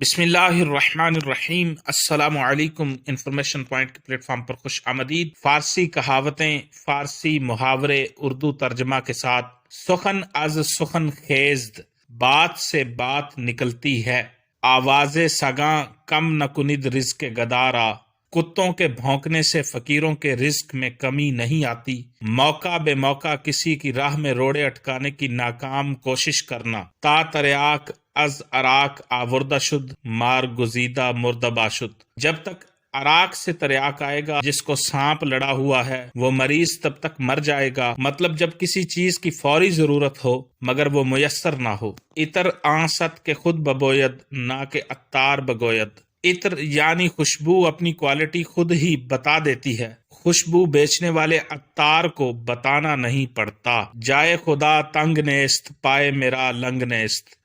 بسم اللہ الرحمن الرحیم۔ السلام علیکم۔ انفارمیشن پوائنٹ کے پلیٹ فارم پر خوش آمدید۔ فارسی کہاوتیں، فارسی محاورے اردو ترجمہ کے ساتھ۔ سخن از سخن خیزد، بات سے بات نکلتی ہے۔ آواز سگاں کم نہ کند رزق گدارا، کتوں کے بھونکنے سے فقیروں کے رزق میں کمی نہیں آتی۔ موقع بے موقع کسی کی راہ میں روڑے اٹکانے کی ناکام کوشش کرنا۔ تا تریاک از اراک آوردہ شد، مار گزیدہ مردہ باشد۔ جب تک اراک سے تریاک آئے گا، جس کو سانپ لڑا ہوا ہے وہ مریض تب تک مر جائے گا، مطلب جب کسی چیز کی فوری ضرورت ہو مگر وہ میسر نہ ہو۔ عطر آنست کے خود ببوید، نہ کہ عطار بگوید۔ عطر یعنی خوشبو اپنی کوالٹی خود ہی بتا دیتی ہے، خوشبو بیچنے والے عطار کو بتانا نہیں پڑتا۔ جائے خدا تنگ نیست، پائے میرا لنگ نیست۔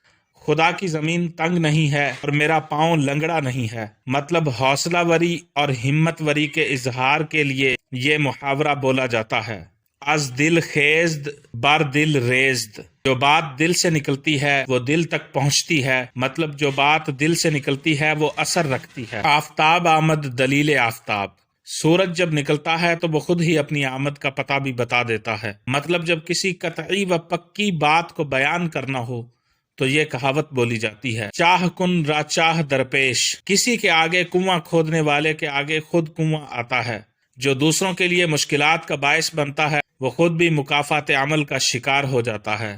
خدا کی زمین تنگ نہیں ہے اور میرا پاؤں لنگڑا نہیں ہے، مطلب حوصلہ وری اور ہمت وری کے اظہار کے لیے یہ محاورہ بولا جاتا ہے۔ از دل خیزد بر دل ریزد، جو بات دل سے نکلتی ہے وہ دل تک پہنچتی ہے، مطلب جو بات دل سے نکلتی ہے وہ اثر رکھتی ہے۔ آفتاب آمد دلیل آفتاب، سورج جب نکلتا ہے تو وہ خود ہی اپنی آمد کا پتہ بھی بتا دیتا ہے، مطلب جب کسی قطعی و پکی بات کو بیان کرنا ہو تو یہ کہاوت بولی جاتی ہے۔ چاہ کن را چاہ درپیش، کسی کے آگے کنواں کھودنے والے کے آگے خود کنواں آتا ہے۔ جو دوسروں کے لیے مشکلات کا باعث بنتا ہے وہ خود بھی مکافات عمل کا شکار ہو جاتا ہے۔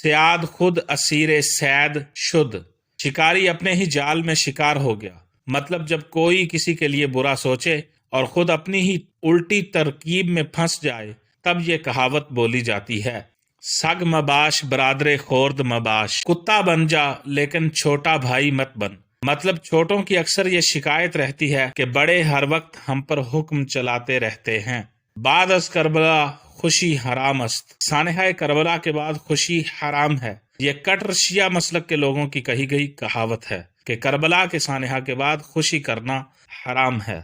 سیاد خود اسیر سید شد، شکاری اپنے ہی جال میں شکار ہو گیا، مطلب جب کوئی کسی کے لیے برا سوچے اور خود اپنی ہی الٹی ترکیب میں پھنس جائے تب یہ کہاوت بولی جاتی ہے۔ سگ مباش برادر خورد مباش، کتا بن جا لیکن چھوٹا بھائی مت بن، مطلب چھوٹوں کی اکثر یہ شکایت رہتی ہے کہ بڑے ہر وقت ہم پر حکم چلاتے رہتے ہیں۔ بعد از کربلا خوشی حرام است، سانحہ کربلا کے بعد خوشی حرام ہے۔ یہ کٹر شیعہ مسلک کے لوگوں کی کہی گئی کہاوت ہے کہ کربلا کے سانحہ کے بعد خوشی کرنا حرام ہے۔